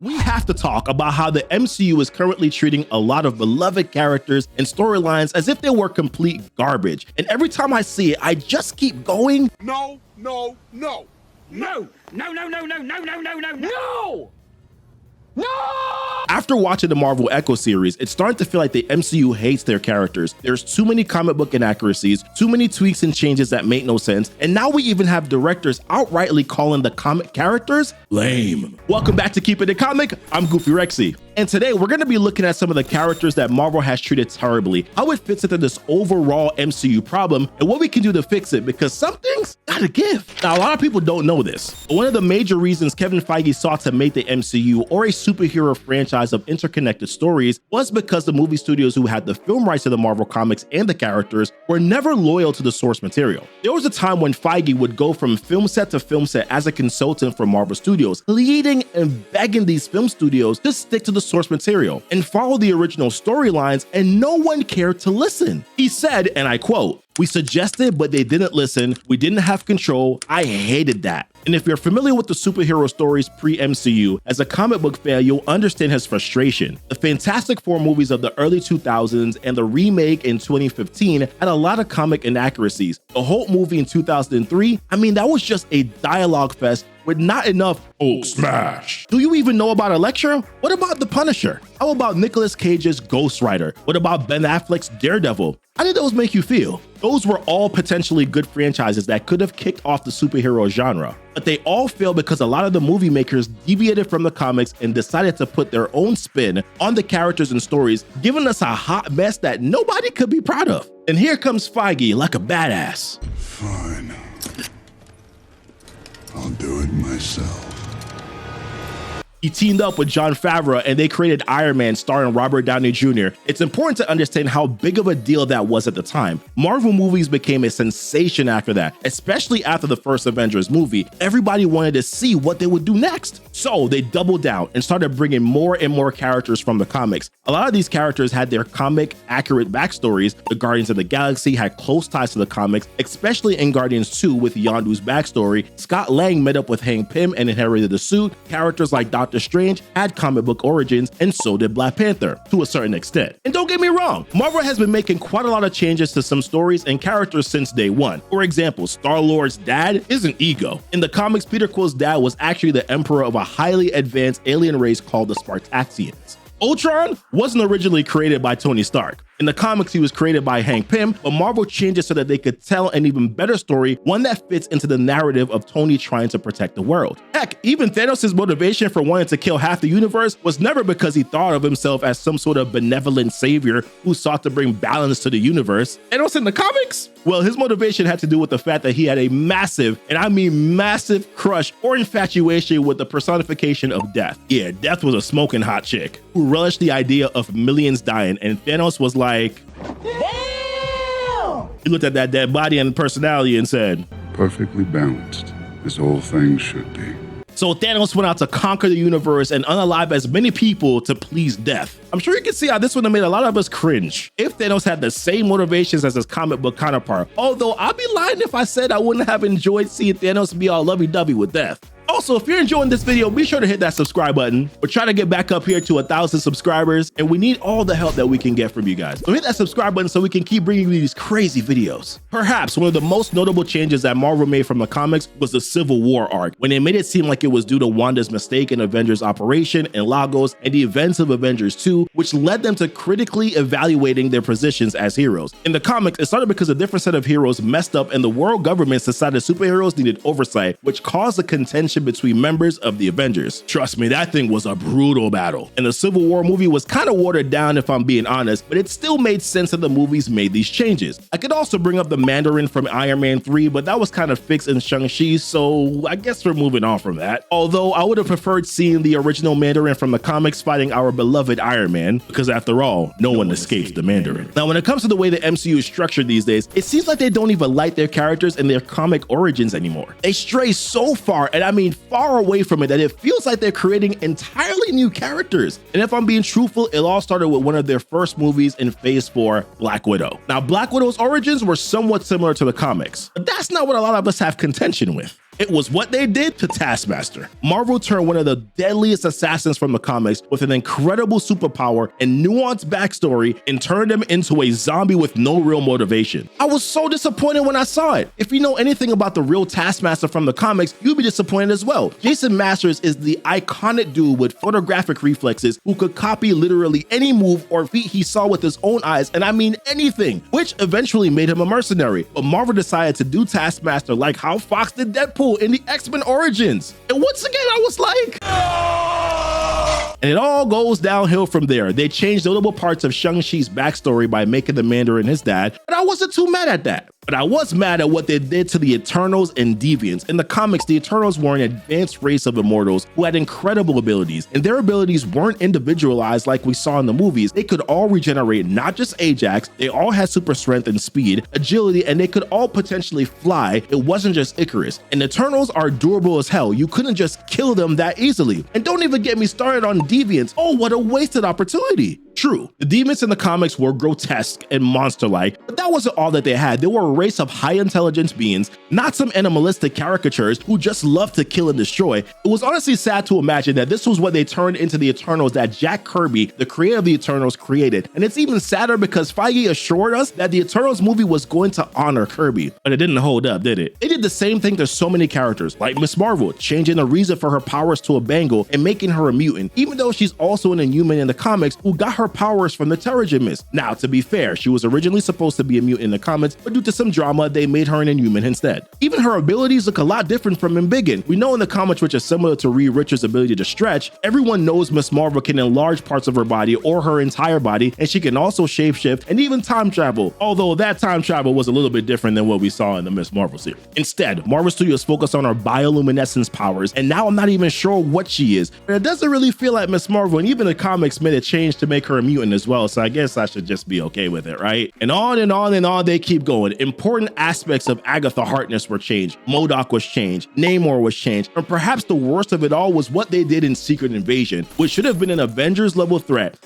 We have to talk about how the MCU is currently treating a lot of beloved characters and storylines as if they were complete garbage. And every time I see it, I just keep going, No, no, no. No! No, no, no, no, no, no, no, no, no! No! After watching the Marvel Echo series, it's starting to feel like the MCU hates their characters. There's too many comic book inaccuracies, too many tweaks and changes that make no sense, and now we even have directors outrightly calling the comic characters lame. Welcome back to Keepin It Comic, I'm GoofyRhexxi. And today we're going to be looking at some of the characters that Marvel has treated terribly, how it fits into this overall MCU problem, and what we can do to fix it, because some things gotta give. Now, a lot of people don't know this, but one of the major reasons Kevin Feige sought to make the MCU or a superhero franchise of interconnected stories was because the movie studios who had the film rights to the Marvel comics and the characters were never loyal to the source material. There was a time when Feige would go from film set to film set as a consultant for Marvel Studios, pleading and begging these film studios to stick to the source material and follow the original storylines, and no one cared to listen. He said, and I quote, "We suggested, but they didn't listen. We didn't have control. I hated that." And if you're familiar with the superhero stories pre-MCU, as a comic book fan, you'll understand his frustration. The Fantastic Four movies of the early 2000s and the remake in 2015 had a lot of comic inaccuracies. The Hulk movie in 2003, I mean, that was just a dialogue fest with not enough Hulk smash. Do you even know about Elektra? What about The Punisher? How about Nicolas Cage's Ghost Rider? What about Ben Affleck's Daredevil? How did those make you feel? Those were all potentially good franchises that could have kicked off the superhero genre, but they all failed because a lot of the movie makers deviated from the comics and decided to put their own spin on the characters and stories, giving us a hot mess that nobody could be proud of. And here comes Feige like a badass. Fine. I'll do it myself. He teamed up with Jon Favreau and they created Iron Man starring Robert Downey Jr. It's important to understand how big of a deal that was at the time. Marvel movies became a sensation after that, especially after the first Avengers movie. Everybody wanted to see what they would do next. So they doubled down and started bringing more and more characters from the comics. A lot of these characters had their comic accurate backstories. The Guardians of the Galaxy had close ties to the comics, especially in Guardians 2 with Yondu's backstory. Scott Lang met up with Hank Pym and inherited the suit. Characters like Doctor Strange had comic book origins, and so did Black Panther to a certain extent. And don't get me wrong, Marvel has been making quite a lot of changes to some stories and characters since day one. For example, Star-Lord's dad isn't Ego. In the comics, Peter Quill's dad was actually the emperor of a highly advanced alien race called the Spartaxians. Ultron wasn't originally created by Tony Stark. In the comics, he was created by Hank Pym, but Marvel changed it so that they could tell an even better story, one that fits into the narrative of Tony trying to protect the world. Heck, even Thanos' motivation for wanting to kill half the universe was never because he thought of himself as some sort of benevolent savior who sought to bring balance to the universe. Thanos in the comics? Well, his motivation had to do with the fact that he had a massive, and I mean massive, crush or infatuation with the personification of death. Yeah, Death was a smoking hot chick who relished the idea of millions dying, and Thanos was like, damn! He looked at that dead body and personality and said, Perfectly balanced, as all things should be. So Thanos went out to conquer the universe and unalive as many people to please death. I'm sure you can see how this would have made a lot of us cringe if Thanos had the same motivations as his comic book counterpart. Although I'd be lying if I said I wouldn't have enjoyed seeing Thanos be all lovey-dovey with death. Also, if you're enjoying this video, be sure to hit that subscribe button. We're trying to get back up here to 1,000 subscribers, and we need all the help that we can get from you guys. So hit that subscribe button so we can keep bringing you these crazy videos. Perhaps one of the most notable changes that Marvel made from the comics was the Civil War arc, when they made it seem like it was due to Wanda's mistake in Avengers Operation and Lagos and the events of Avengers 2, which led them to critically evaluating their positions as heroes. In the comics, it started because a different set of heroes messed up and the world governments decided superheroes needed oversight, which caused a contention between members of the Avengers. Trust me, that thing was a brutal battle. And the Civil War movie was kind of watered down if I'm being honest, but it still made sense that the movies made these changes. I could also bring up the Mandarin from Iron Man 3, but that was kind of fixed in Shang-Chi, so I guess we're moving on from that. Although I would have preferred seeing the original Mandarin from the comics fighting our beloved Iron Man, because after all, no one escapes the Mandarin. Now, when it comes to the way the MCU is structured these days, it seems like they don't even like their characters and their comic origins anymore. They stray so far, and I mean far away from it, that it feels like they're creating entirely new characters. And if I'm being truthful, it all started with one of their first movies in Phase 4, Black Widow. Now, Black Widow's origins were somewhat similar to the comics, but that's not what a lot of us have contention with. It was what they did to Taskmaster. Marvel turned one of the deadliest assassins from the comics with an incredible superpower and nuanced backstory and turned him into a zombie with no real motivation. I was so disappointed when I saw it. If you know anything about the real Taskmaster from the comics, you'd be disappointed as well. Jason Masters is the iconic dude with photographic reflexes who could copy literally any move or feat he saw with his own eyes, and I mean anything, which eventually made him a mercenary. But Marvel decided to do Taskmaster like how Fox did Deadpool in the X-Men Origins. And once again, I was like, and it all goes downhill from there. They changed notable parts of Shang-Chi's backstory by making the Mandarin his dad, and I wasn't too mad at that. But I was mad at what they did to the Eternals and Deviants. In the comics, the Eternals were an advanced race of immortals who had incredible abilities, and their abilities weren't individualized like we saw in the movies. They could all regenerate, not just Ajax, they all had super strength and speed, agility, and they could all potentially fly. It wasn't just Icarus. And Eternals are durable as hell. You couldn't just kill them that easily. And don't even get me started on Deviants. Oh, what a wasted opportunity. True, the demons in the comics were grotesque and monster-like, but that wasn't all that they had. They were a race of high-intelligence beings, not some animalistic caricatures who just loved to kill and destroy. It was honestly sad to imagine that this was what they turned into the Eternals that Jack Kirby, the creator of the Eternals, created. And it's even sadder because Feige assured us that the Eternals movie was going to honor Kirby, but it didn't hold up, did it? They did the same thing to so many characters, like Ms. Marvel, changing the reason for her powers to a bangle and making her a mutant, even though she's also an Inhuman in the comics who got her powers from the Terrigen Mist. Now, to be fair, she was originally supposed to be a mutant in the comics, but due to some drama, they made her an Inhuman instead. Even her abilities look a lot different from Embiggen. We know in the comics, which is similar to Reed Richards' ability to stretch, everyone knows Ms. Marvel can enlarge parts of her body or her entire body, and she can also shapeshift and even time travel, although that time travel was a little bit different than what we saw in the Ms. Marvel series. Instead, Marvel Studios focused on her bioluminescence powers, and now I'm not even sure what she is, but it doesn't really feel like Ms. Marvel, and even the comics made a change to make her a mutant as well, so I guess I should just be okay with it, right? And on and on and on they keep going. Important aspects of Agatha Harkness were changed, MODOK was changed, Namor was changed, and perhaps the worst of it all was what they did in Secret Invasion, which should have been an Avengers level threat.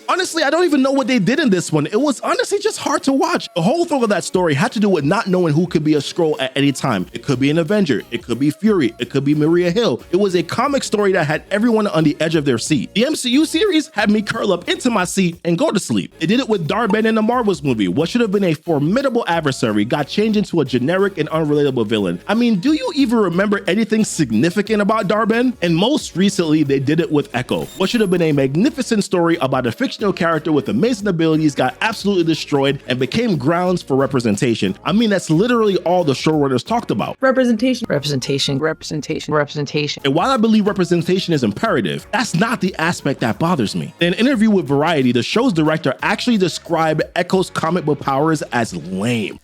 Honestly, I don't even know what they did in this one. It was honestly just hard to watch. The whole thing of that story had to do with not knowing who could be a Skrull at any time. It could be an Avenger, it could be Fury, it could be Maria Hill. It was a comic story that had everyone on the edge of their seat. The MCU series had me curl up into my seat and go to sleep. They did it with Dar-Benn in the Marvels movie. What should have been a formidable adversary got changed into a generic and unrelatable villain. I mean, do you even remember anything significant about Dar-Benn? And most recently, they did it with Echo. What should have been a magnificent story about a fictional character with amazing abilities got absolutely destroyed and became grounds for representation. I mean, that's literally all the showrunners talked about. Representation. And while I believe representation is imperative, that's not the aspect that bothers me. In an interview with Variety, the show's director actually described Echo's comic book powers as lame.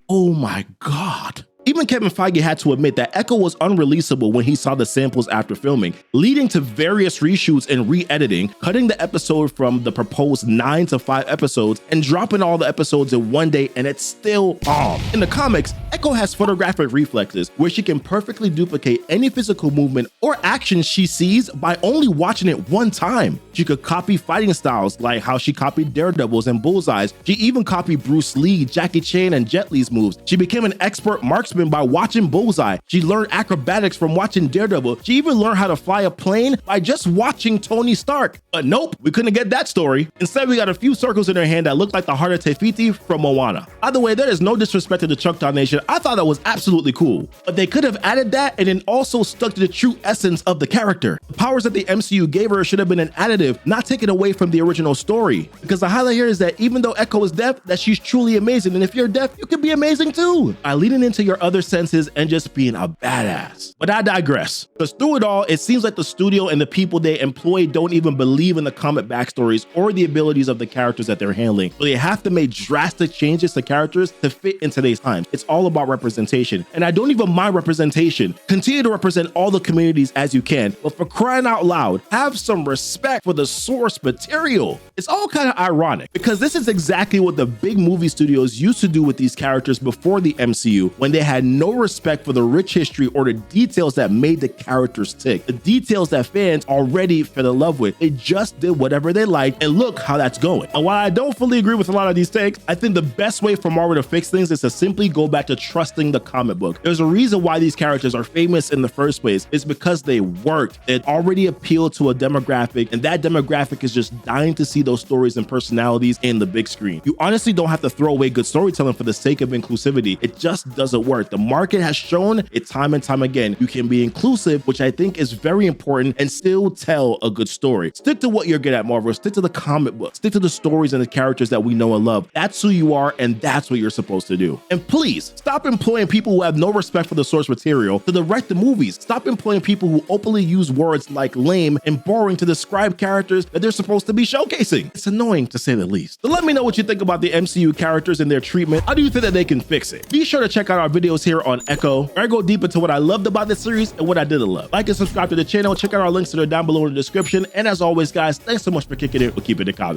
Oh my God. Even Kevin Feige had to admit that Echo was unreleasable when he saw the samples after filming, leading to various reshoots and re-editing, cutting the episode from the proposed 9 to 5 episodes and dropping all the episodes in one day, and it's still bomb. In the comics, Echo has photographic reflexes where she can perfectly duplicate any physical movement or action she sees by only watching it one time. She could copy fighting styles like how she copied Daredevil's and Bullseye's. She even copied Bruce Lee, Jackie Chan, and Jet Li's moves. She became an expert marksman by watching Bullseye. She learned acrobatics from watching Daredevil. She even learned how to fly a plane by just watching Tony Stark. But nope, we couldn't get that story. Instead, we got a few circles in her hand that look like the heart of Tefiti from Moana. By the way, there is no disrespect to the Choctaw Nation. I thought that was absolutely cool. But they could have added that and then also stuck to the true essence of the character. The powers that the MCU gave her should have been an additive, not taken away from the original story. Because the highlight here is that even though Echo is deaf, that she's truly amazing. And if you're deaf, you can be amazing too. By leaning into your other senses and just being a badass. But I digress, because through it all, it seems like the studio and the people they employ don't even believe in the comic backstories or the abilities of the characters that they're handling. So they have to make drastic changes to characters to fit in today's times. It's all about representation. And I don't even mind representation. Continue to represent all the communities as you can, but for crying out loud, have some respect for the source material. It's all kind of ironic because this is exactly what the big movie studios used to do with these characters before the MCU, when they had no respect for the rich history or the details that made the characters tick, the details that fans already fell in love with. They just did whatever they liked, and look how that's going. And while I don't fully agree with a lot of these takes, I think the best way for Marvel to fix things is to simply go back to trusting the comic book. There's a reason why these characters are famous in the first place. It's because they worked. It already appealed to a demographic, and that demographic is just dying to see those stories and personalities in the big screen. You honestly don't have to throw away good storytelling for the sake of inclusivity. It just doesn't work. The market has shown it time and time again. You can be inclusive, which I think is very important, and still tell a good story. Stick to what you're good at, Marvel. Stick to the comic book. Stick to the stories and the characters that we know and love. That's who you are, and that's what you're supposed to do. And please, stop employing people who have no respect for the source material to direct the movies. Stop employing people who openly use words like lame and boring to describe characters that they're supposed to be showcasing. It's annoying, to say the least. So let me know what you think about the MCU characters and their treatment. How do you think that they can fix it? Be sure to check out our videos here on Echo, where I go deep into what I loved about this series and what I didn't love. Like and subscribe to the channel. Check out our links that are down below in the description. And as always, guys, thanks so much for kicking it with Keepin It Comic.